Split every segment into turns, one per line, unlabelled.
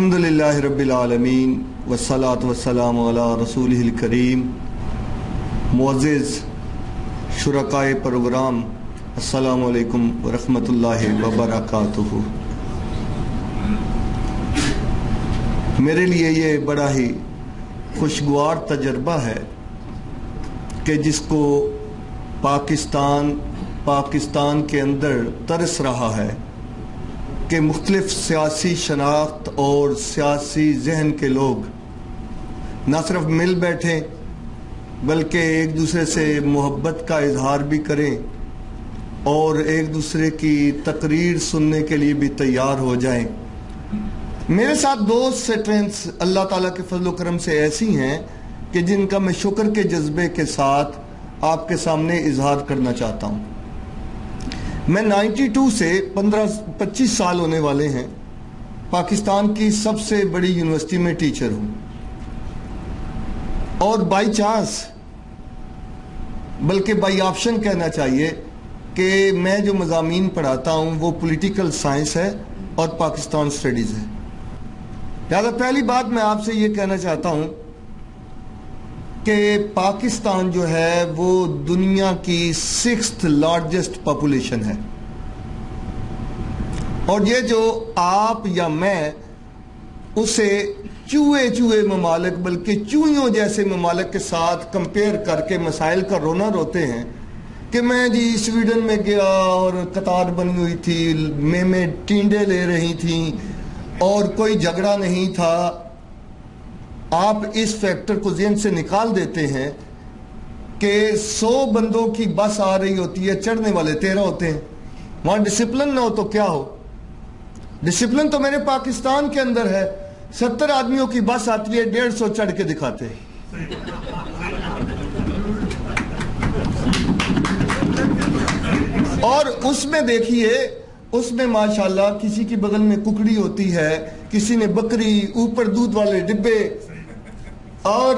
الحمدللہ رب العالمین والصلاة والسلام علی رسولہ الکریم. معزز شرکائے پروگرام، السلام علیکم ورحمۃ اللہ وبرکاتہ. میرے لیے یہ بڑا ہی خوشگوار تجربہ ہے کہ جس کو پاکستان کے اندر ترس رہا ہے کہ مختلف سیاسی شناخت اور سیاسی ذہن کے لوگ نہ صرف مل بیٹھیں بلکہ ایک دوسرے سے محبت کا اظہار بھی کریں اور ایک دوسرے کی تقریر سننے کے لیے بھی تیار ہو جائیں. میرے ساتھ دوست سیٹرنس اللہ تعالیٰ کے فضل و کرم سے ایسی ہیں کہ جن کا میں شکر کے جذبے کے ساتھ آپ کے سامنے اظہار کرنا چاہتا ہوں. میں 92 سے 25 سال ہونے والے ہیں. پاکستان کی سب سے بڑی یونیورسٹی میں ٹیچر ہوں اور بائی چانس بلکہ بائی آپشن کہنا چاہیے کہ میں جو مضامین پڑھاتا ہوں وہ پولیٹیکل سائنس ہے اور پاکستان سٹڈیز ہے. لہذا پہلی بات میں آپ سے یہ کہنا چاہتا ہوں کہ پاکستان جو ہے وہ دنیا کی 6th لارجسٹ پاپولیشن ہے اور یہ جو آپ یا میں اسے چوہے ممالک بلکہ چوہیوں جیسے ممالک کے ساتھ کمپیئر کر کے مسائل کا رونا روتے ہیں کہ میں جی سویڈن میں گیا اور قطار بنی ہوئی تھی، میں ٹینڈے لے رہی تھیں اور کوئی جھگڑا نہیں تھا. آپ اس فیکٹر کو ذہن سے نکال دیتے ہیں کہ 100 بندوں کی بس آ رہی ہوتی ہے، چڑھنے والے 13 ہوتے ہیں. وہاں ڈسپلن نہ ہو تو کیا ہو؟ ڈسپلن تو میرے پاکستان کے اندر ہے. 70 آدمیوں کی بس آتی ہے، 150 چڑھ کے دکھاتے ہیں. اور اس میں دیکھیے، اس میں ماشاءاللہ کسی کی بغل میں ککڑی ہوتی ہے، کسی نے بکری، اوپر دودھ والے ڈبے. اور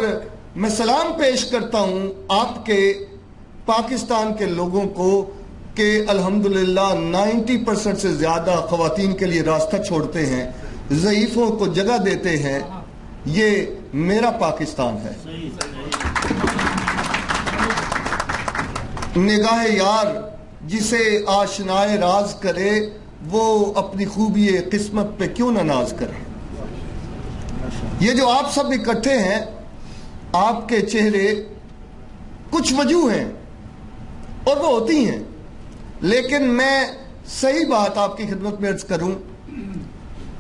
میں سلام پیش کرتا ہوں آپ کے پاکستان کے لوگوں کو کہ الحمدللہ 90% سے زیادہ خواتین کے لیے راستہ چھوڑتے ہیں، ضعیفوں کو جگہ دیتے ہیں. یہ میرا پاکستان ہے. نگاہ یار جسے آشنائے راز کرے وہ اپنی خوبی قسمت پہ کیوں نہ ناز کرے. یہ جو آپ سب اکٹھے ہیں، آپ کے چہرے کچھ وجوہ ہیں اور وہ ہوتی ہیں، لیکن میں صحیح بات آپ کی خدمت میں عرض کروں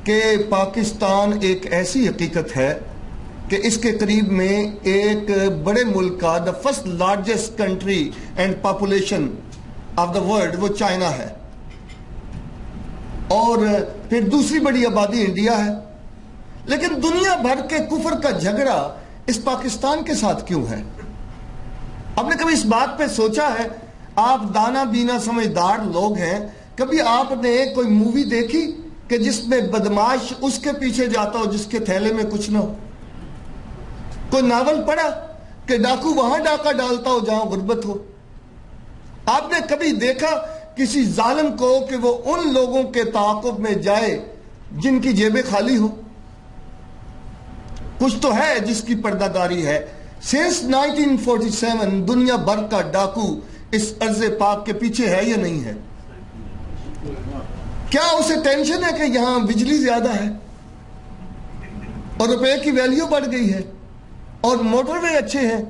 کہ پاکستان ایک ایسی حقیقت ہے کہ اس کے قریب میں ایک بڑے ملک کا the first largest country and population of the world وہ چائنا ہے اور پھر دوسری بڑی آبادی انڈیا ہے. لیکن دنیا بھر کے کفر کا جھگڑا اس پاکستان کے ساتھ کیوں ہے؟ آپ نے کبھی اس بات پہ سوچا ہے؟ آپ دانا بینا سمجھدار لوگ ہیں، کبھی آپ نے کوئی مووی دیکھی کہ جس میں بدماش اس کے پیچھے جاتا ہو جس کے تھیلے میں کچھ نہ ہو؟ کوئی ناول پڑھا کہ ڈاکو وہاں ڈاکہ ڈالتا ہو جہاں غربت ہو؟ آپ نے کبھی دیکھا کسی ظالم کو کہ وہ ان لوگوں کے تعاقب میں جائے جن کی جیبیں خالی ہو؟ کچھ تو ہے جس کی پردہ داری ہے. سنس 1947 دنیا بھر کا ڈاکو اس ارض پاک کے پیچھے ہے یا نہیں ہے؟ کیا اسے ٹینشن ہے کہ یہاں بجلی زیادہ ہے اور روپے کی ویلیو بڑھ گئی ہے اور موٹر وے اچھے ہیں؟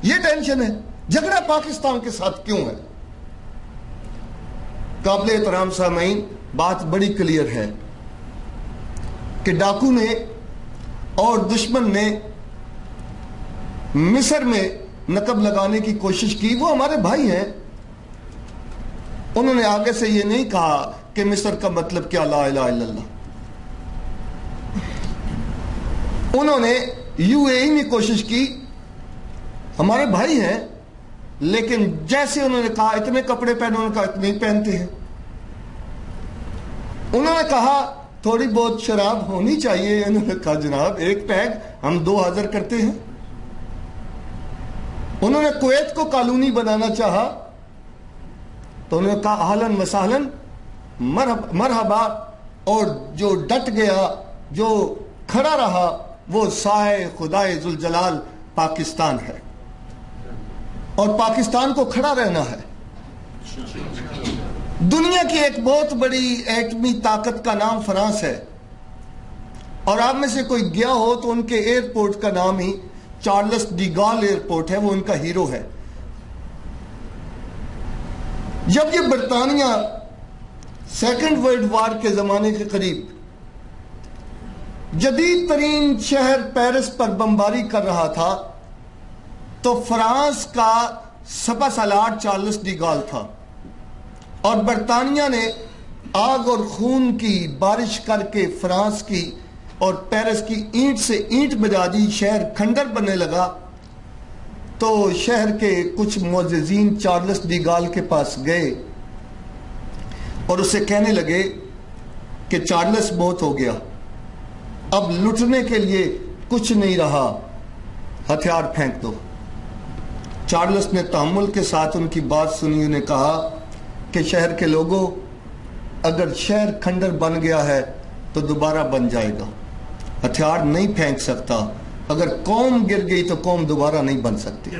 یہ ٹینشن ہے. جھگڑا پاکستان کے ساتھ کیوں ہے؟ قابل احترام سامعین، بات بڑی کلیئر ہے کہ ڈاکو نے اور دشمن نے مصر میں نقب لگانے کی کوشش کی. وہ ہمارے بھائی ہیں. انہوں نے آگے سے یہ نہیں کہا کہ مصر کا مطلب کیا لا الہ الا اللہ. انہوں نے UAE میں کوشش کی. ہمارے بھائی ہیں، لیکن جیسے انہوں نے کہا اتنے کپڑے پہنو، انہوں نے کہا اتنے ہی پہنتے ہیں. انہوں نے کہا تھوڑی بہت شراب ہونی چاہیے، انہوں نے کہا جناب ایک پیگ ہم 2000 کرتے ہیں. انہوں نے کویت کو کالونی بنانا چاہا تو انہوں نے کہا اہلاً و سہلاً، مرحبا. اور جو ڈٹ گیا، جو کھڑا رہا، وہ سائے خدائے ذوالجلال پاکستان ہے، اور پاکستان کو کھڑا رہنا ہے۔ دنیا کی ایک بہت بڑی ایٹمی طاقت کا نام فرانس ہے، اور آپ میں سے کوئی گیا ہو تو ان کے ایئرپورٹ کا نام ہی چارلس ڈی گال ایئرپورٹ ہے، وہ ان کا ہیرو ہے۔ جب یہ برطانیہ سیکنڈ ورلڈ وار کے زمانے کے قریب جدید ترین شہر پیرس پر بمباری کر رہا تھا، تو فرانس کا سپہ سالار چارلس ڈی گال تھا، اور برطانیہ نے آگ اور خون کی بارش کر کے فرانس کی اور پیرس کی اینٹ سے اینٹ بجا دی، شہر کھنڈر بننے لگا۔ تو شہر کے کچھ معززین چارلس ڈی گال کے پاس گئے اور اسے کہنے لگے کہ چارلس موت ہو گیا، اب لٹنے کے لیے کچھ نہیں رہا، ہتھیار پھینک دو۔ چارلس نے تحمل کے ساتھ ان کی بات سنی، انہیں کہا کہ شہر کے لوگوں، اگر شہر کھنڈر بن گیا ہے تو دوبارہ بن جائے گا، ہتھیار نہیں پھینک سکتا، اگر قوم گر گئی تو قوم دوبارہ نہیں بن سکتی۔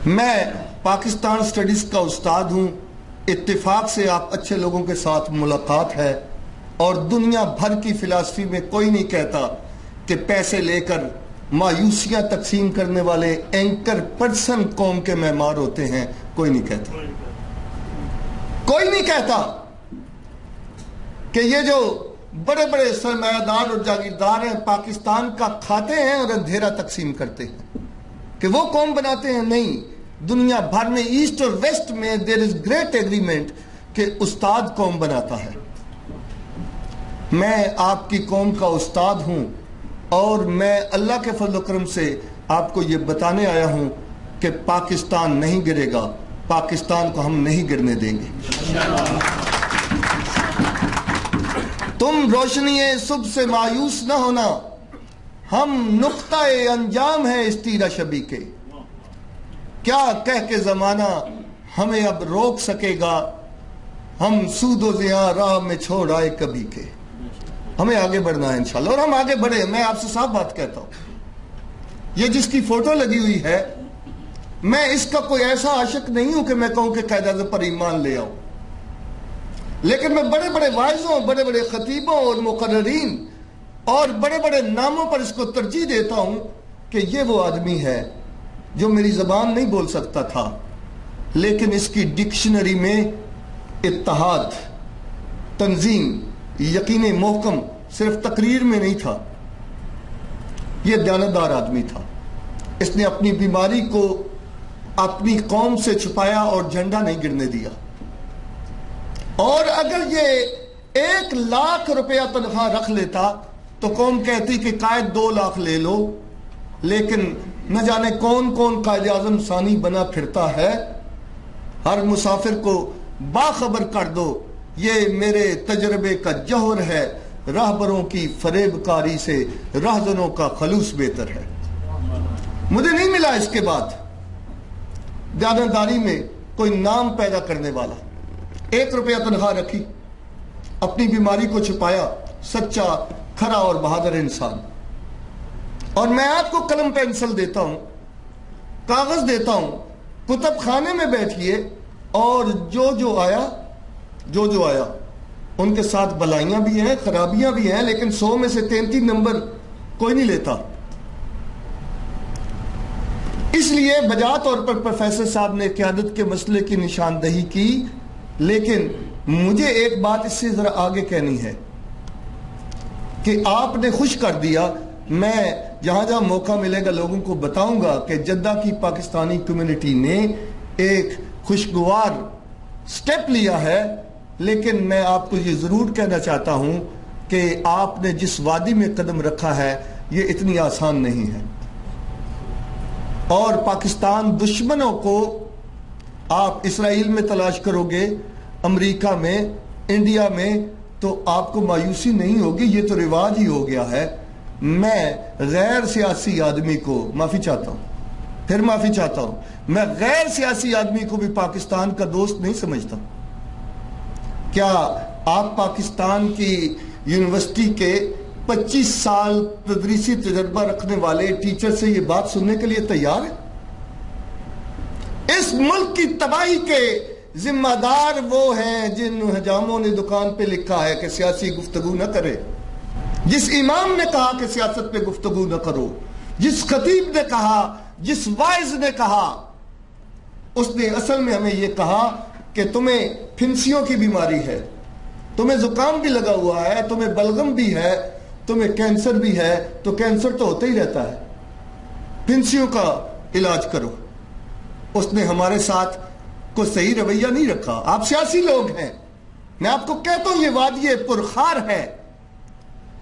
میں پاکستان سٹڈیز کا استاد ہوں، اتفاق سے آپ اچھے لوگوں کے ساتھ ملاقات ہے، اور دنیا بھر کی فلسفی میں کوئی نہیں کہتا کہ پیسے لے کر مایوسیاں تقسیم کرنے والے اینکر پرسن قوم کے معمار ہوتے ہیں، کوئی نہیں کہتا، کوئی نہیں کہتا کہ یہ جو بڑے بڑے سرمایہ دار اور جاگیردار ہیں پاکستان کا کھاتے ہیں اور اندھیرا تقسیم کرتے ہیں کہ وہ قوم بناتے ہیں۔ نہیں، دنیا بھر میں ایسٹ اور ویسٹ میں دیر از گریٹ ایگریمنٹ کہ استاد قوم بناتا ہے۔ میں آپ کی قوم کا استاد ہوں، اور میں اللہ کے فضل و کرم سے آپ کو یہ بتانے آیا ہوں کہ پاکستان نہیں گرے گا، پاکستان کو ہم نہیں گرنے دیں گے۔ تم روشنی صبح سے مایوس نہ ہونا، ہم نقطہ انجام ہیں اس تیرہ شبی کے، کیا کہہ کے زمانہ ہمیں اب روک سکے گا، ہم سود و زیاں راہ میں چھوڑ آئے کبھی کے۔ ہمیں آگے بڑھنا ہے انشاءاللہ، اور ہم آگے بڑھے۔ میں آپ سے صاف بات کہتا ہوں، یہ جس کی فوٹو لگی ہوئی ہے، میں اس کا کوئی ایسا عاشق نہیں ہوں کہ میں کہوں کہ قائد اعظم پر ایمان لے آؤ، لیکن میں بڑے بڑے واعظوں، بڑے بڑے خطیبوں اور مقررین اور بڑے بڑے ناموں پر اس کو ترجیح دیتا ہوں کہ یہ وہ آدمی ہے جو میری زبان نہیں بول سکتا تھا، لیکن اس کی ڈکشنری میں اتحاد، تنظیم، یقین محکم صرف تقریر میں نہیں تھا۔ یہ دیانتدار آدمی تھا، اس نے اپنی بیماری کو اپنی قوم سے چھپایا اور جھنڈا نہیں گرنے دیا۔ اور اگر یہ 1 لاکھ روپیہ تنخواہ رکھ لیتا تو قوم کہتی کہ قائد 2 لاکھ لے لو، لیکن نہ جانے کون کون قائد اعظم ثانی بنا پھرتا ہے۔ ہر مسافر کو باخبر کر دو، یہ میرے تجربے کا جوہر ہے، راہبروں کی فریب کاری سے راہزنوں کا خلوص بہتر ہے۔ مجھے نہیں ملا اس کے بعد دیانتداری میں کوئی نام پیدا کرنے والا۔ 1 روپیہ تنخواہ رکھی، اپنی بیماری کو چھپایا، سچا، کھرا اور بہادر انسان۔ اور میں آپ کو قلم پینسل دیتا ہوں، کاغذ دیتا ہوں، کتب خانے میں بیٹھیے، اور جو آیا ان کے ساتھ بلائیاں بھی ہیں، خرابیاں بھی ہیں، لیکن 100 میں سے 33 نمبر کوئی نہیں لیتا۔ اس لیے بجا طور پر پروفیسر صاحب نے قیادت کے مسئلے کی نشاندہی کی، لیکن مجھے ایک بات اس سے ذرا آگے کہنی ہے کہ آپ نے خوش کر دیا۔ میں جہاں جہاں موقع ملے گا لوگوں کو بتاؤں گا کہ جدہ کی پاکستانی کمیونٹی نے ایک خوشگوار سٹیپ لیا ہے، لیکن میں آپ کو یہ ضرور کہنا چاہتا ہوں کہ آپ نے جس وادی میں قدم رکھا ہے یہ اتنی آسان نہیں ہے، اور پاکستان دشمنوں کو آپ اسرائیل میں تلاش کرو گے، امریکہ میں، انڈیا میں، تو آپ کو مایوسی نہیں ہوگی، یہ تو رواج ہی ہو گیا ہے۔ میں غیر سیاسی آدمی کو معافی چاہتا ہوں، میں غیر سیاسی آدمی کو بھی پاکستان کا دوست نہیں سمجھتا، کیا آپ پاکستان کی یونیورسٹی کے 25 سال تدریسی تجربہ رکھنے والے ٹیچر سے یہ بات سننے کے لیے تیار ہیں؟ اس ملک کی تباہی کے ذمہ دار وہ ہیں جن حجاموں نے دکان پہ لکھا ہے کہ سیاسی گفتگو نہ کرے، جس امام نے کہا کہ سیاست پہ گفتگو نہ کرو، جس خطیب نے کہا، جس واعظ نے کہا، اس نے اصل میں ہمیں یہ کہا کہ تمہیں پھنسیوں کی بیماری ہے، تمہیں زکام بھی لگا ہوا ہے، تمہیں بلغم بھی ہے، تمہیں کینسر بھی ہے، تو کینسر تو ہوتا ہی رہتا ہے، پھنسیوں کا علاج کرو۔ اس نے ہمارے ساتھ کوئی صحیح رویہ نہیں رکھا۔ آپ سیاسی لوگ ہیں، میں آپ کو کہتا ہوں یہ وادی پرخار ہے،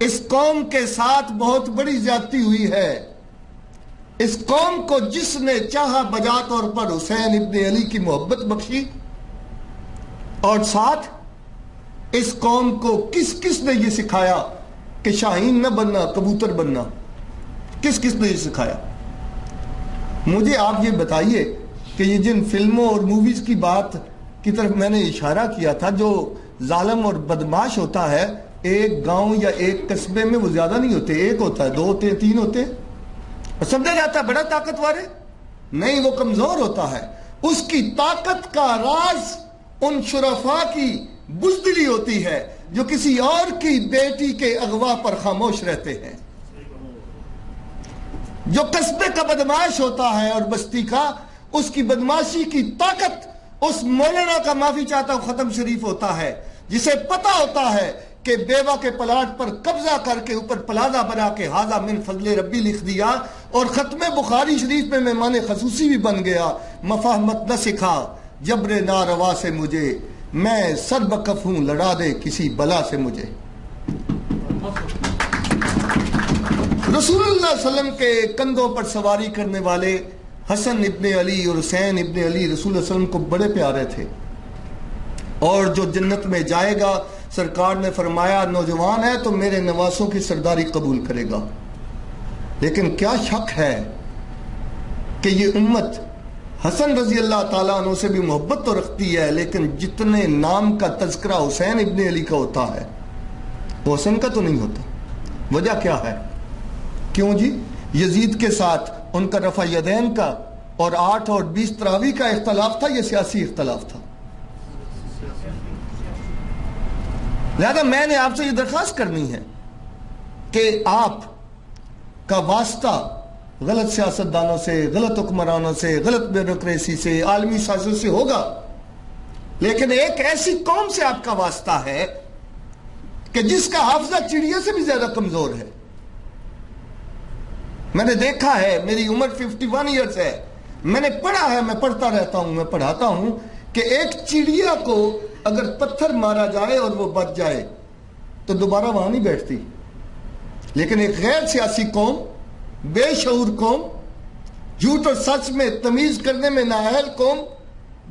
اس قوم کے ساتھ بہت بڑی زیادتی ہوئی ہے۔ اس قوم کو جس نے چاہا بجا طور پر حسین ابن علی کی محبت بخشی، اور ساتھ اس قوم کو کس نے یہ سکھایا کہ شاہین نہ بننا، کبوتر بننا؟ کس نے یہ سکھایا؟ مجھے آپ یہ بتائیے کہ یہ جن فلموں اور موویز کی بات کی طرف میں نے اشارہ کیا تھا، جو ظالم اور بدماش ہوتا ہے ایک گاؤں یا ایک قصبے میں وہ زیادہ نہیں ہوتے، ایک ہوتا ہے، دو ہوتے ہیں، تین ہوتے ہیں، اور سمجھا جاتا ہے بڑا طاقتور ہے؟ نہیں، وہ کمزور ہوتا ہے۔ اس کی طاقت کا راز ان شرفاء کی بزدلی ہوتی ہے جو کسی اور کی بیٹی کے اغوا پر خاموش رہتے ہیں۔ جو قصبے کا بدماش ہوتا ہے اور بستی کا، اس کی بدماشی کی طاقت اس مولانا کا معافی چاہتا ہوں ختم شریف ہوتا ہے، جسے پتا ہوتا ہے کہ بیوہ کے پلاٹ پر قبضہ کر کے اوپر پلازہ بنا کے ہاذا من فضل ربی لکھ دیا، اور ختم بخاری شریف میں مہمان خصوصی بھی بن گیا۔ مفاہمت نہ سکھا جبر ناروا سے مجھے، میں سر بکف ہوں لڑا دے کسی بلا سے مجھے۔ رسول اللہ صلی اللہ علیہ وسلم کے کندھوں پر سواری کرنے والے حسن ابن علی اور حسین ابن علی رسول اللہ صلی اللہ علیہ وسلم کو بڑے پیارے تھے، اور جو جنت میں جائے گا سرکار نے فرمایا نوجوان ہے تو میرے نواسوں کی سرداری قبول کرے گا۔ لیکن کیا شک ہے کہ یہ امت حسن رضی اللہ تعالیٰ عنہ سے بھی محبت تو رکھتی ہے، لیکن جتنے نام کا تذکرہ حسین ابن علی کا ہوتا ہے وہ حسن کا تو نہیں ہوتا۔ وجہ کیا ہے؟ کیوں جی؟ یزید کے ساتھ ان کا رفع یدین کا اور 8 اور 20 تراویح کا اختلاف تھا، یہ سیاسی اختلاف تھا۔ لہذا میں نے آپ سے یہ درخواست کرنی ہے کہ آپ کا واسطہ غلط سیاستدانوں سے، غلط حکمرانوں سے، غلط بیوروکریسی سے، عالمی سازشوں سے ہوگا، لیکن ایک ایسی قوم سے آپ کا واسطہ ہے کہ جس کا حافظہ چڑیا سے بھی زیادہ کمزور ہے۔ میں نے دیکھا ہے، میری عمر 51 ایئرز ہے، میں نے پڑھا ہے، میں پڑھتا رہتا ہوں، میں پڑھاتا ہوں کہ ایک چڑیا کو اگر پتھر مارا جائے اور وہ بچ جائے تو دوبارہ وہاں نہیں بیٹھتی، لیکن ایک غیر سیاسی قوم، بے شعور قوم، جھوٹ اور سچ میں تمیز کرنے میں نااہل قوم،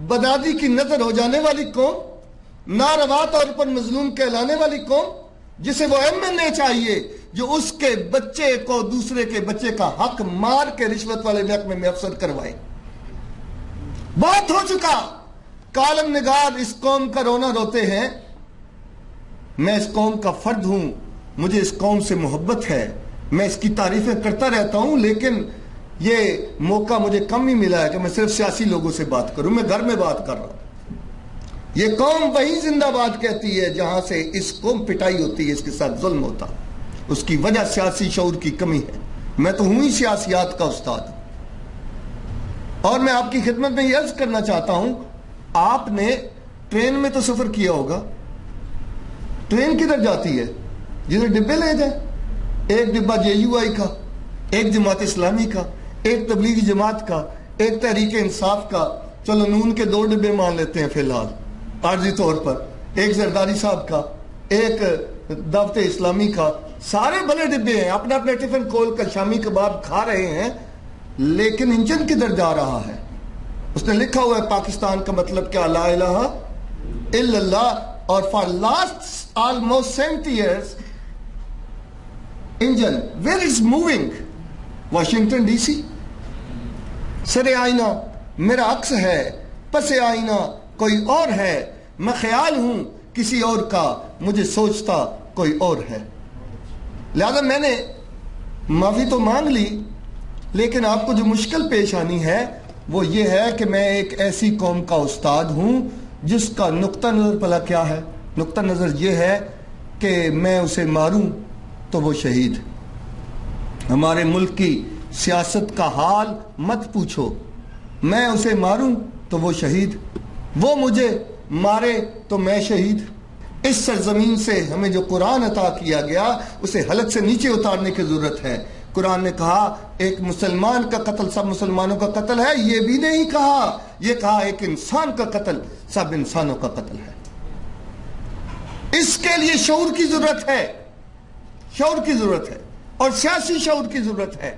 بدادی کی نظر ہو جانے والی قوم، ناروا طور پر مظلوم کہلانے والی قوم، جسے وہ MNA چاہیے جو اس کے بچے کو دوسرے کے بچے کا حق مار کے رشوت والے محکمے میں افسر کروائے۔ بہت ہو چکا، کالم نگار اس قوم کا رونا روتے ہیں۔ میں اس قوم کا فرد ہوں، مجھے اس قوم سے محبت ہے، میں اس کی تعریفیں کرتا رہتا ہوں، لیکن یہ موقع مجھے کم ہی ملا ہے کہ میں صرف سیاسی لوگوں سے بات کروں۔ میں گھر میں بات کر رہا ہوں۔ یہ قوم وہی زندہ باد کہتی ہے جہاں سے اس قوم پٹائی ہوتی ہے، اس کے ساتھ ظلم ہوتا، اس کی وجہ سیاسی شعور کی کمی ہے۔ میں تو ہوں ہی سیاسیات کا استاد، اور میں آپ کی خدمت میں یہ عرض کرنا چاہتا ہوں، آپ نے ٹرین میں تو سفر کیا ہوگا، ٹرین کدھر جاتی ہے؟ جدھر ڈبے لے جائیں، ایک ڈبہ JUI کا، ایک جماعت اسلامی کا، ایک تبلیغی جماعت کا، ایک تحریک انصاف کا، چلو نون کے 2 ڈبے مان لیتے ہیں فی الحال عارضی طور پر، ایک زرداری صاحب کا، ایک دعوت اسلامی کا، سارے بڑے ڈبے ہیں، اپنا اپنے ٹفن کھول کر شامی کباب کھا رہے ہیں، لیکن انجن کدھر جا رہا ہے؟ اس نے لکھا ہوا ہے پاکستان کا مطلب کیا؟ لا الہ الا اللہ، اور for last almost 70 years engine where is moving? Washington DC۔ سر آئینہ میرا عکس ہے، پس آئینہ کوئی اور ہے، میں خیال ہوں کسی اور کا، مجھے سوچتا کوئی اور ہے۔ لہذا میں نے معافی تو مانگ لی، لیکن آپ کو جو مشکل پیش آنی ہے وہ یہ ہے کہ میں ایک ایسی قوم کا استاد ہوں جس کا نقطہ نظر بھلا کیا ہے؟ نقطہ نظر یہ ہے کہ میں اسے ماروں تو وہ شہید۔ ہمارے ملک کی سیاست کا حال مت پوچھو، میں اسے ماروں تو وہ شہید، وہ مجھے مارے تو میں شہید۔ اس سرزمین سے ہمیں جو قرآن عطا کیا گیا اسے حلق سے نیچے اتارنے کی ضرورت ہے۔ قرآن نے کہا ایک مسلمان کا قتل سب مسلمانوں کا قتل ہے، یہ بھی نہیں کہا، یہ کہا ایک انسان کا قتل سب انسانوں کا قتل ہے۔ اس کے لیے شعور کی ضرورت ہے، شعور کی ضرورت ہے اور سیاسی شعور کی ضرورت ہے۔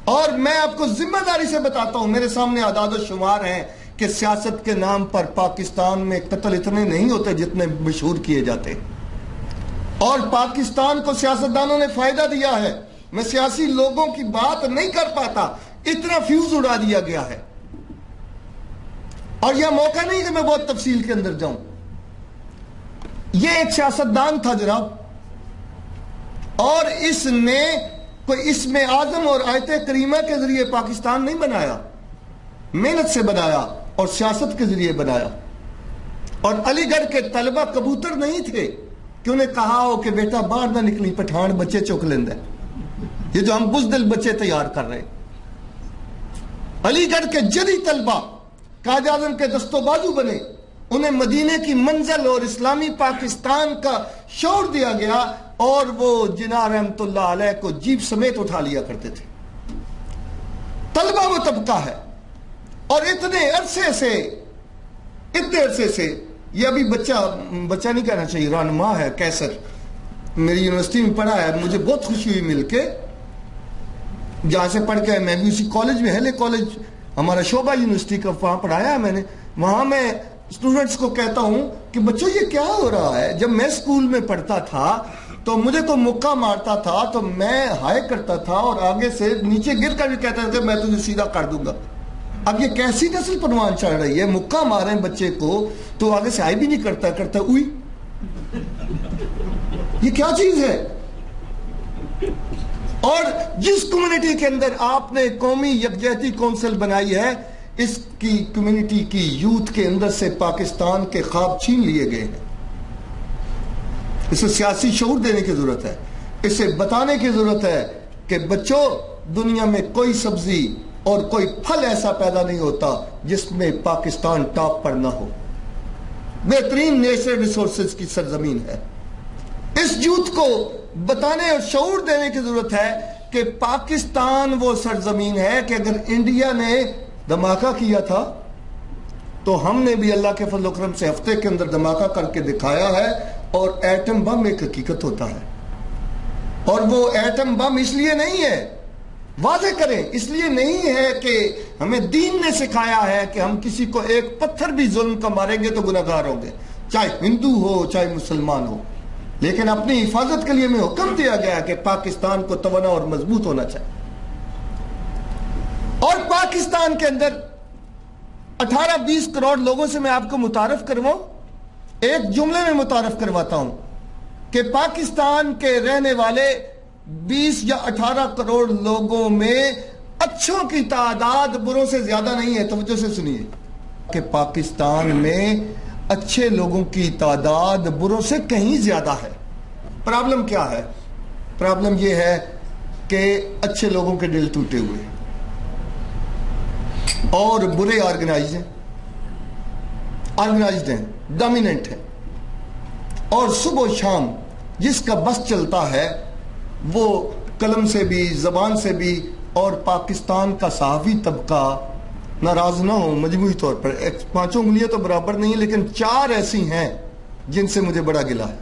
اور میں آپ کو ذمہ داری سے بتاتا ہوں، میرے سامنے اعداد و شمار ہیں کہ سیاست کے نام پر پاکستان میں قتل اتنے نہیں ہوتے جتنے مشہور کیے جاتے، اور پاکستان کو سیاستدانوں نے فائدہ دیا ہے۔ میں سیاسی لوگوں کی بات نہیں کر پاتا، اتنا فیوز اڑا دیا گیا ہے، اور یہ موقع نہیں کہ میں بہت تفصیل کے اندر جاؤں۔ یہ ایک سیاستدان تھا جناب، اور اس نے کوئی اسم اعظم اور آیت کریمہ کے ذریعے پاکستان نہیں بنایا، محنت سے بنایا اور سیاست کے ذریعے بنایا۔ اور علی گڑھ کے طلبہ کبوتر نہیں تھے کہ انہیں کہا ہو کہ بیٹا باہر نہ نکلی، پٹھان بچے چک لیندے، یہ جو ہم بزدل بچے تیار کر رہے۔ علی گڑھ کے جدی طلبہ قائد اعظم کے دست و بازو بنے، انہیں مدینے کی منزل اور اسلامی پاکستان کا شعور دیا گیا، اور وہ جناح رحمت اللہ علیہ کو جیب سمیت اٹھا لیا کرتے تھے۔ طلبہ وہ طبقہ ہے، اور اتنے عرصے سے یہ ابھی بچہ نہیں کہنا چاہیے، رہنما ہے کیسر، میری یونیورسٹی میں پڑھا ہے، مجھے بہت خوشی ہوئی مل کے، جہاں سے پڑھ کے میں بھی اسی کالج میں، ہیلے کالج ہمارا شعبہ یونیورسٹی کا، وہاں پڑھایا ہے میں نے۔ وہاں میں اسٹوڈنٹس کو کہتا ہوں کہ بچوں یہ کیا ہو رہا ہے؟ جب میں اسکول میں پڑھتا تھا تو مجھے کوئی مکہ مارتا تھا تو میں ہائے کرتا تھا، اور آگے سے نیچے گر کر بھی کہتا تھا کہ میں تجھے سیدھا کر دوں گا۔ اب یہ کیسی نسل پروان چڑھ رہی ہے؟ مکہ مارے بچے کو تو آگے سے ہائے بھی نہیں کرتا اوئی، یہ کیا چیز ہے؟ اور جس کمیونٹی کے اندر آپ نے قومی یکجہتی کونسل بنائی ہے، اس کی کمیونٹی کی یوتھ کے اندر سے پاکستان کے خواب چھین لیے گئے ہیں۔ اسے سیاسی شعور دینے کی ضرورت ہے، اسے بتانے کی ضرورت ہے کہ بچوں، دنیا میں کوئی سبزی اور کوئی پھل ایسا پیدا نہیں ہوتا جس میں پاکستان ٹاپ پر نہ ہو۔ بہترین نیچرل ریسورسز کی سرزمین ہے۔ اس یوتھ کو بتانے اور شعور دینے کی ضرورت ہے کہ پاکستان وہ سرزمین ہے کہ اگر انڈیا نے دھماکہ کیا تھا تو ہم نے بھی اللہ کے فضل و کرم سے ہفتے کے اندر دھماکہ کر کے دکھایا ہے، اور ایٹم بم ایک حقیقت ہوتا ہے۔ اور وہ ایٹم بم اس لیے نہیں ہے، واضح کریں، اس لیے نہیں ہے کہ ہمیں دین نے سکھایا ہے کہ ہم کسی کو ایک پتھر بھی ظلم کا ماریں گے تو گناہگار ہوں گے، چاہے ہندو ہو چاہے مسلمان ہو، لیکن اپنی حفاظت کے لیے ہمیں حکم دیا گیا کہ پاکستان کو توانا اور مضبوط ہونا چاہیے۔ اور پاکستان کے اندر 18-20 کروڑ لوگوں سے میں آپ کو متعارف کرواؤں، ایک جملے میں متعارف کرواتا ہوں کہ پاکستان کے رہنے والے 20 یا 18 کروڑ لوگوں میں اچھوں کی تعداد بروں سے زیادہ نہیں ہے۔ توجہ سے سنیے کہ پاکستان میں اچھے لوگوں کی تعداد بروں سے کہیں زیادہ ہے۔ پرابلم کیا ہے؟ پرابلم یہ ہے کہ اچھے لوگوں کے دل ٹوٹے ہوئے ہیں اور برے آرگنائزڈ ہیں، ڈومیننٹ ہیں، اور صبح و شام جس کا بس چلتا ہے وہ قلم سے بھی زبان سے بھی، اور پاکستان کا صحافی طبقہ ناراض نہ ہو مجموعی طور پر، 5 انگلیاں تو برابر نہیں ہیں لیکن 4 ایسی ہیں جن سے مجھے بڑا گلہ ہے۔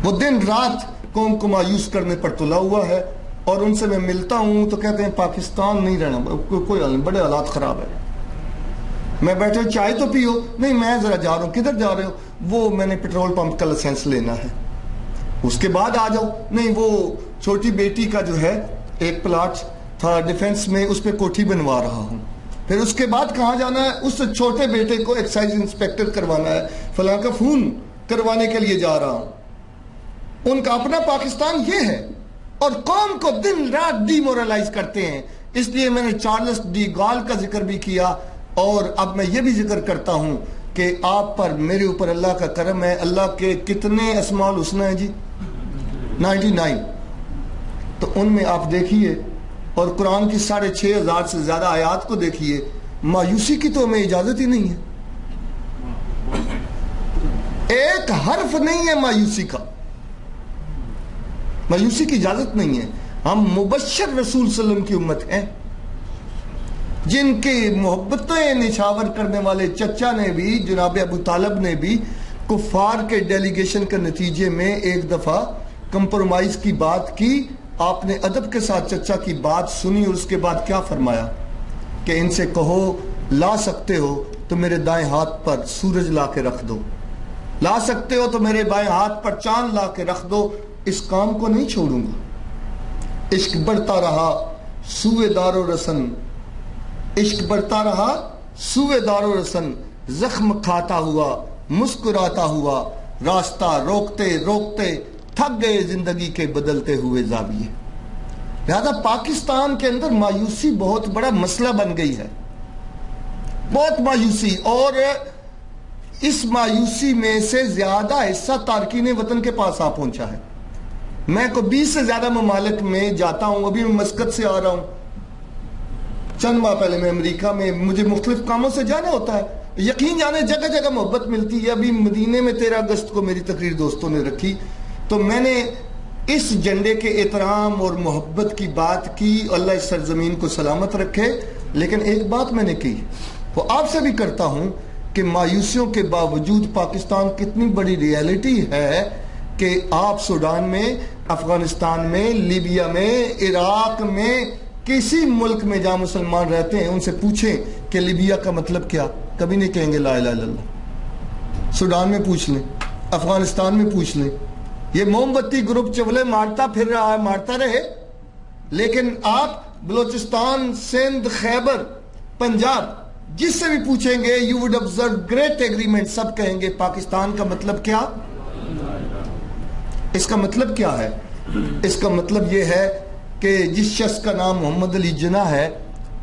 وہ دن رات قوم کو مایوس کرنے پر تلا ہوا ہے، اور ان سے میں ملتا ہوں تو کہتے ہیں پاکستان نہیں رہنا، کوئی حال نہیں، بڑے حالات خراب ہے۔ میں بیٹھے چائے تو پیو، نہیں میں ذرا جا رہا ہوں، کدھر جا رہے ہو؟ وہ میں نے پیٹرول پمپ کا لائسنس لینا ہے، اس کے بعد آ جاؤ۔ نہیں وہ چھوٹی بیٹی کا جو ہے ایک پلاٹ تھا ڈیفنس میں، اس پہ کوٹھی بنوا رہا ہوں۔ پھر اس کے بعد کہاں جانا ہے؟ اس چھوٹے بیٹے کو ایکسائز انسپیکٹر کروانا ہے، فلاں کا فون کروانے کے لیے جا رہا ہوں۔ ان کا اپنا پاکستان یہ ہے، اور قوم کو دن رات ڈی مورلائز کرتے ہیں۔ اس لیے میں نے چارلس ڈی گال کا ذکر بھی کیا، اور اب میں یہ بھی ذکر کرتا ہوں کہ آپ پر میرے اوپر اللہ کا کرم ہے۔ اللہ کے کتنے اسماء الحسنی ہیں جی؟ 99۔ تو ان میں آپ دیکھیے، اور قرآن کی 6,500 سے زیادہ آیات کو دیکھیے، مایوسی کی تو ہمیں اجازت ہی نہیں ہے، ایک حرف نہیں ہے مایوسی کا، مایوسی کی اجازت نہیں ہے۔ ہم مبشر رسول صلی اللہ علیہ وسلم کی امت ہیں، جن کی محبتیں نچھاور کرنے والے چچا نے بھی، جناب ابو طالب نے بھی کفار کے ڈیلیگیشن کے نتیجے میں ایک دفعہ کمپرومائز کی بات کی۔ آپ نے ادب کے ساتھ چچا کی بات سنی، اور اس کے بعد کیا فرمایا کہ ان سے کہو لا سکتے ہو تو میرے دائیں ہاتھ پر سورج لا کے رکھ دو، لا سکتے ہو تو میرے بائیں ہاتھ پر چاند لا کے رکھ دو، اس کام کو نہیں چھوڑوں گا۔ عشق بڑھتا رہا سوئے دار و رسن، عشق بڑھتا رہا سوئے دار و رسن، زخم کھاتا ہوا مسکراتا ہوا، راستہ روکتے روکتے تھک گئے زندگی کے بدلتے ہوئے زاویے۔ لہذا پاکستان کے اندر مایوسی بہت بڑا مسئلہ بن گئی ہے، بہت مایوسی، اور اس مایوسی میں سے زیادہ حصہ تارکین وطن کے پاس آ پہنچا ہے۔ میں کو 20 سے زیادہ ممالک میں جاتا ہوں، ابھی میں مسقط سے آ رہا ہوں، چند ماہ پہلے میں امریکہ میں، مجھے مختلف کاموں سے جانا ہوتا ہے، یقین جانے جگہ جگہ محبت ملتی ہے۔ ابھی مدینے میں 13 اگست کو میری تقریر دوستوں نے رکھی، تو میں نے اس جھنڈے کے احترام اور محبت کی بات کی، اللہ اس سرزمین کو سلامت رکھے۔ لیکن ایک بات میں نے کی، وہ آپ سے بھی کرتا ہوں کہ مایوسیوں کے باوجود پاکستان کتنی بڑی ریالٹی ہے کہ آپ سوڈان میں، افغانستان میں، لیبیا میں، عراق میں، کسی ملک میں جہاں مسلمان رہتے ہیں ان سے پوچھیں کہ لیبیا کا مطلب کیا، کبھی نہیں کہیں گے لا الہ الا اللہ۔ سوڈان میں پوچھ لیں، افغانستان میں پوچھ لیں، یہ موم بتی گروپ چولے مارتا پھر رہا ہے، مارتا رہے، لیکن آپ بلوچستان، سندھ، خیبر، پنجاب جس سے بھی پوچھیں گے you would observe great agreement، سب کہیں گے پاکستان کا مطلب کیا؟ اس کا مطلب کیا ہے؟ اس کا مطلب یہ ہے کہ جس شخص کا نام محمد علی جناح ہے،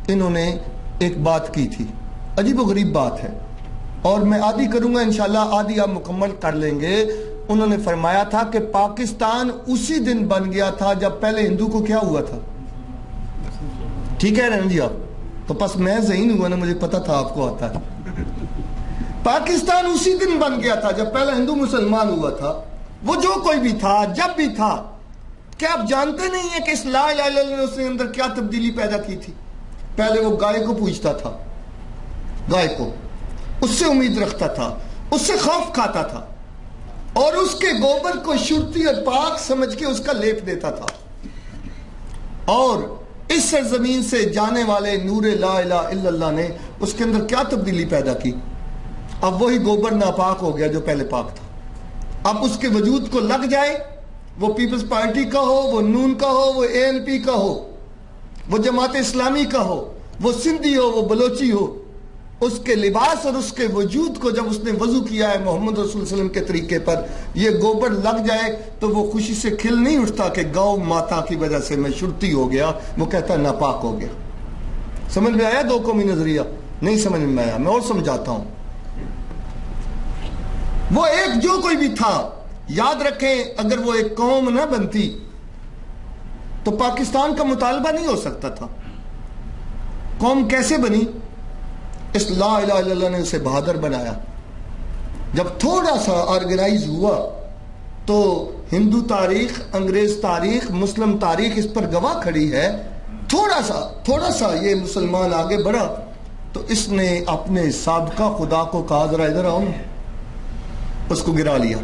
انہوں نے ایک بات کی تھی، عجیب و غریب بات ہے، اور میں آدھی کروں گا انشاءاللہ، آدھی آپ مکمل کر لیں گے۔ انہوں نے فرمایا تھا کہ پاکستان اسی دن بن گیا تھا جب پہلے ہندو کو کیا ہوا تھا۔ ٹھیک ہے رن جی، آپ تو پس میں ذہین ہوا نا، مجھے پتا تھا آپ کو آتا ہے۔ پاکستان اسی دن بن گیا تھا جب پہلے ہندو مسلمان ہوا تھا، وہ جو کوئی بھی تھا، جب بھی تھا۔ کیا آپ جانتے نہیں ہیں کہ اس لا الہ الا اللہ نے اس نے اندر کیا تبدیلی پیدا کی تھی؟ پہلے وہ گائے کو پوجتا تھا، گائے کو، اس سے امید رکھتا تھا، اس سے خوف کھاتا تھا، اور اس کے گوبر کو شرطی اور پاک سمجھ کے اس کا لیپ دیتا تھا، اور اس سرزمین سے جانے والے نور لا الہ الا اللہ نے اس کے اندر کیا تبدیلی پیدا کی؟ اب وہی گوبر ناپاک ہو گیا جو پہلے پاک تھا۔ اب اس کے وجود کو لگ جائے، وہ پیپلز پارٹی کا ہو، وہ نون کا ہو، وہ ANP کا ہو، وہ جماعت اسلامی کا ہو، وہ سندھی ہو، وہ بلوچی ہو، اس کے لباس اور اس کے وجود کو جب اس نے وضو کیا ہے محمد رسول صلی اللہ علیہ وسلم کے طریقے پر، یہ گوبر لگ جائے تو وہ خوشی سے کھل نہیں اٹھتا کہ گاؤں ماتا کی وجہ سے میں شرطی ہو گیا، وہ کہتا ہے ناپاک ہو گیا۔ سمجھ میں آیا دو قومی نظریہ؟ نہیں سمجھ میں آیا، میں اور سمجھاتا ہوں۔ وہ ایک جو کوئی بھی تھا، یاد رکھیں، اگر وہ ایک قوم نہ بنتی تو پاکستان کا مطالبہ نہیں ہو سکتا تھا۔ قوم کیسے بنی؟ اس لا الہ الا اللہ نے اسے بہادر بنایا۔ جب تھوڑا سا آرگنائز ہوا تو ہندو تاریخ، انگریز تاریخ، مسلم تاریخ اس پر گواہ کھڑی ہے، تھوڑا سا یہ مسلمان آگے بڑھا تو اس نے اپنے سابقہ خدا کو کہا ذرا ادھر آؤ، اس کو گرا لیا۔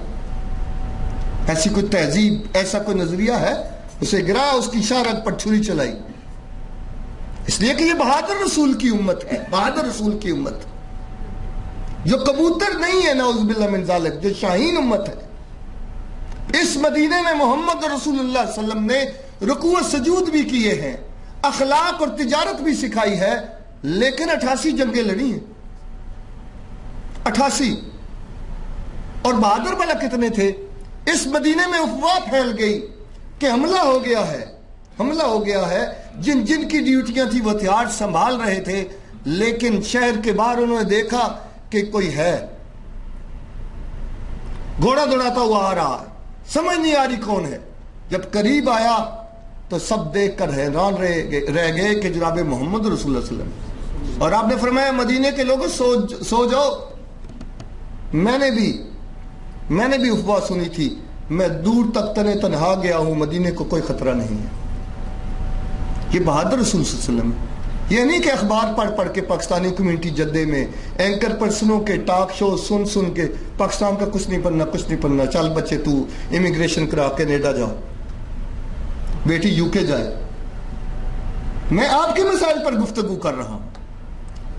ایسی کوئی تہذیب، ایسا کوئی نظریہ ہے؟ اسے گرا، اس کی شارک پر چھری چلائی، اس لیے کہ یہ بہادر رسول کی امت ہے، بہادر رسول کی امت جو کبوتر نہیں ہے، نعوذ باللہ من ذالک، جو شاہین امت ہے۔ اس مدینے میں محمد رسول اللہ صلی اللہ علیہ وسلم نے رکوع و سجود بھی کیے ہیں، اخلاق اور تجارت بھی سکھائی ہے، لیکن 88 جنگیں لڑی ہیں، 88۔ اور بہادر بھلا کتنے تھے؟ اس مدینے میں افواہ پھیل گئی کہ حملہ ہو گیا ہے، حملہ ہو گیا ہے۔ جن جن کی ڈیوٹیاں تھی وہ ہتھیار سنبھال رہے تھے، لیکن شہر کے باہر انہوں نے دیکھا کہ کوئی ہے، گھوڑا دوڑاتا ہوا آ رہا ہے، سمجھ نہیں آ رہی کون ہے۔ جب قریب آیا تو سب دیکھ کر حیران رہ گئے کہ جناب محمد رسول اللہ صلی اللہ علیہ وسلم۔ اور آپ نے فرمایا مدینے کے لوگوں سو جاؤ، میں نے بھی افواہ سنی تھی، میں دور تک تنہا گیا ہوں، مدینے کو کوئی خطرہ نہیں ہے۔ یہ بہادر رسول صلی اللہ علیہ وسلم ہے۔ یہ نہیں کہ اخبار پڑھ کے پاکستانی کمیونٹی جدے میں اینکر پرسنوں کے ٹاک شو سن کے پاکستان کا کچھ نہیں پڑھنا، چل بچے تو امیگریشن کرا کینیڈا جاؤ، بیٹی یو کے جائے۔ میں آپ کے مسائل پر گفتگو کر رہا ہوں۔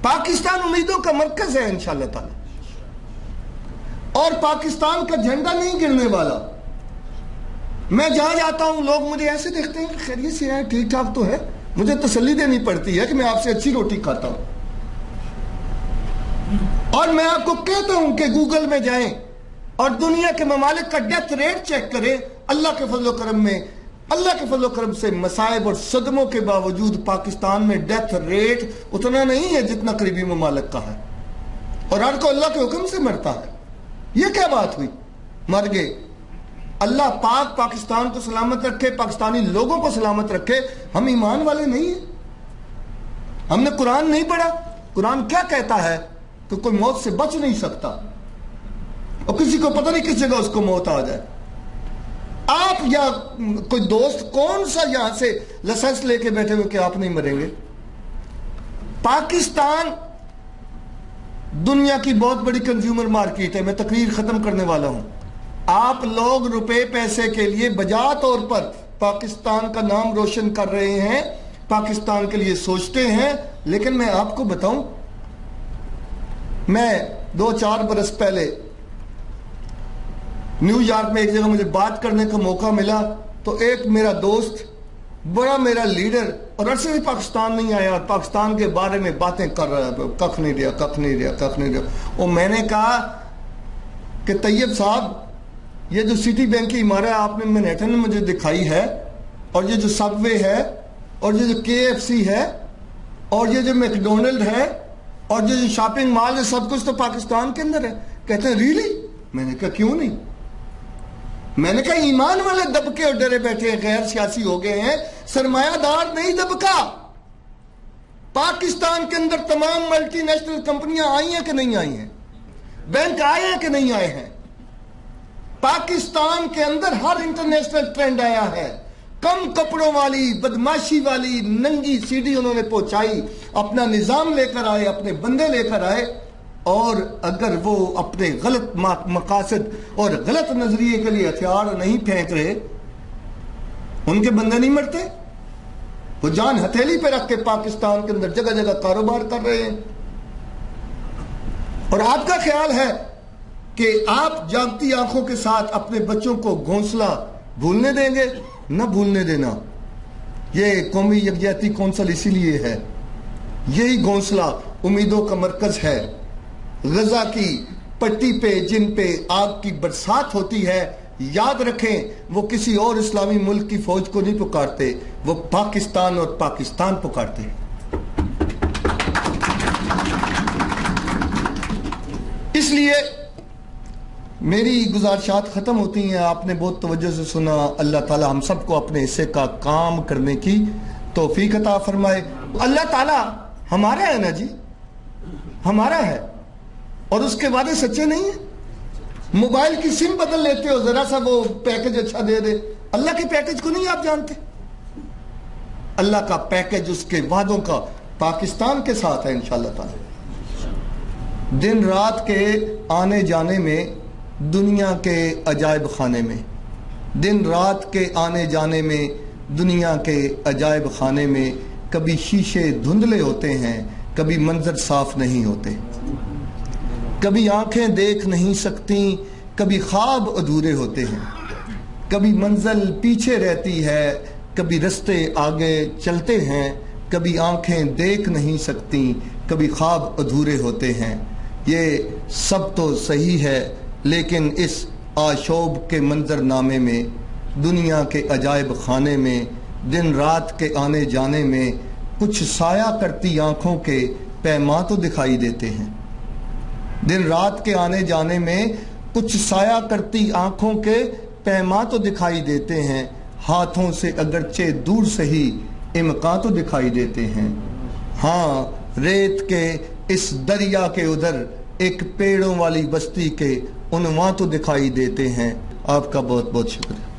پاکستان امیدوں کا مرکز ہے انشاءاللہ تعالی، اور پاکستان کا جھنڈا نہیں گرنے والا۔ میں جہاں جاتا ہوں لوگ مجھے ایسے دیکھتے ہیں کہ خیریت سے ہے، ٹھیک ٹھاک تو ہے، مجھے تسلی دینی پڑتی ہے کہ میں آپ سے اچھی روٹی کھاتا ہوں۔ اور میں آپ کو کہتا ہوں کہ گوگل میں جائیں اور دنیا کے ممالک کا ڈیتھ ریٹ چیک کریں، اللہ کے فضل و کرم میں، اللہ کے فضل و کرم سے مصائب اور صدموں کے باوجود پاکستان میں ڈیتھ ریٹ اتنا نہیں ہے جتنا قریبی ممالک کا ہے، اور ہر کو اللہ کے حکم سے مرتا ہے۔ یہ کیا بات ہوئی؟ مر گئے۔ اللہ پاک پاکستان کو سلامت رکھے، پاکستانی لوگوں کو سلامت رکھے۔ ہم ایمان والے نہیں ہیں، ہم نے قرآن نہیں پڑھا۔ قرآن کیا کہتا ہے کہ کوئی موت سے بچ نہیں سکتا، اور کسی کو پتہ نہیں کس جگہ اس کو موت آ جائے۔ آپ یا کوئی دوست کون سا یہاں سے لائسنس لے کے بیٹھے ہوئے کہ آپ نہیں مریں گے؟ پاکستان دنیا کی بہت بڑی کنزیومر مارکیٹ ہے۔ میں تقریر ختم کرنے والا ہوں۔ آپ لوگ روپے پیسے کے لیے بجا طور پر پاکستان کا نام روشن کر رہے ہیں، پاکستان کے لیے سوچتے ہیں، لیکن میں آپ کو بتاؤں، میں 2-4 برس پہلے نیو یارک میں ایک جگہ مجھے بات کرنے کا موقع ملا، تو ایک میرا دوست، بڑا میرا لیڈر، اور عرصے سے پاکستان نہیں آیا، پاکستان کے بارے میں باتیں کر رہا ہے، کخ نہیں دیا۔ اور میں نے کہا کہ طیب صاحب، یہ جو سٹی بینک کی عمارت آپ نے مینہٹن میں مجھے دکھائی ہے، اور یہ جو سب وے ہے، اور یہ جو KFC ہے، اور یہ جو میکڈونلڈ ہے، اور یہ جو شاپنگ مال ہے، سب کچھ تو پاکستان کے اندر ہے۔ کہتے ہیں ریلی؟ میں نے کہا کیوں نہیں؟ میں نے کہا ایمان والے دبکے اور ڈرے بیٹھے ہیں، غیر سیاسی ہو گئے ہیں، سرمایہ دار نہیں دبکا۔ پاکستان کے اندر تمام ملٹی نیشنل کمپنیاں آئی ہیں کہ نہیں آئی ہیں؟ بینک آئے ہیں کہ نہیں آئے ہیں؟ پاکستان کے اندر ہر انٹرنیشنل ٹرینڈ آیا ہے۔ کم کپڑوں والی، بدماشی والی، ننگی سیڑھی انہوں نے پہنچائی، اپنا نظام لے کر آئے، اپنے بندے لے کر آئے، اور اگر وہ اپنے غلط مقاصد اور غلط نظریے کے لیے ہتھیار نہیں پھینک رہے، ان کے بندے نہیں مرتے؟ وہ جان ہتھیلی پہ رکھ کے پاکستان کے اندر جگہ جگہ کاروبار کر رہے ہیں۔ اور آپ کا خیال ہے کہ آپ جاگتی آنکھوں کے ساتھ اپنے بچوں کو گھونسلہ بھولنے دیں گے؟ نہ بھولنے دینا۔ یہ قومی یکجہتی کونسل اسی لیے ہے، یہی گھونسلہ امیدوں کا مرکز ہے۔ غزہ کی پٹی پہ جن پہ آگ کی برسات ہوتی ہے، یاد رکھیں وہ کسی اور اسلامی ملک کی فوج کو نہیں پکارتے، وہ پاکستان اور پاکستان پکارتے ہیں۔ اس لیے میری گزارشات ختم ہوتی ہیں۔ آپ نے بہت توجہ سے سنا۔ اللہ تعالی ہم سب کو اپنے حصے کا کام کرنے کی توفیق عطا فرمائے۔ اللہ تعالی ہمارا ہے نا جی، ہمارا ہے، اور اس کے وعدے سچے نہیں ہیں۔ موبائل کی سم بدل لیتے ہو، ذرا سا وہ پیکج اچھا دے دے، اللہ کے پیکج کو نہیں آپ جانتے؟ اللہ کا پیکج، اس کے وعدوں کا پاکستان کے ساتھ ہے انشاءاللہ تعالی۔ دن رات کے آنے جانے میں، دنیا کے عجائب خانے میں، دن رات کے آنے جانے میں، دنیا کے عجائب خانے میں، کبھی شیشے دھندلے ہوتے ہیں، کبھی منظر صاف نہیں ہوتے، کبھی آنکھیں دیکھ نہیں سکتی، کبھی خواب ادھورے ہوتے ہیں، کبھی منزل پیچھے رہتی ہے، کبھی رستے آگے چلتے ہیں، کبھی آنکھیں دیکھ نہیں سکتی، کبھی خواب ادھورے ہوتے ہیں۔ یہ سب تو صحیح ہے، لیکن اس آشوب کے منظر نامے میں، دنیا کے عجائب خانے میں، دن رات کے آنے جانے میں کچھ سایہ کرتی آنکھوں کے پیماں تو دکھائی دیتے ہیں۔ دن رات کے آنے جانے میں کچھ سایہ کرتی آنکھوں کے پیماں تو دکھائی دیتے ہیں، ہاتھوں سے اگرچہ دور سے ہی امکاں تو دکھائی دیتے ہیں۔ ہاں، ریت کے اس دریا کے ادھر ایک پیڑوں والی بستی کے عنواں تو دکھائی دیتے ہیں۔ آپ کا بہت بہت شکریہ۔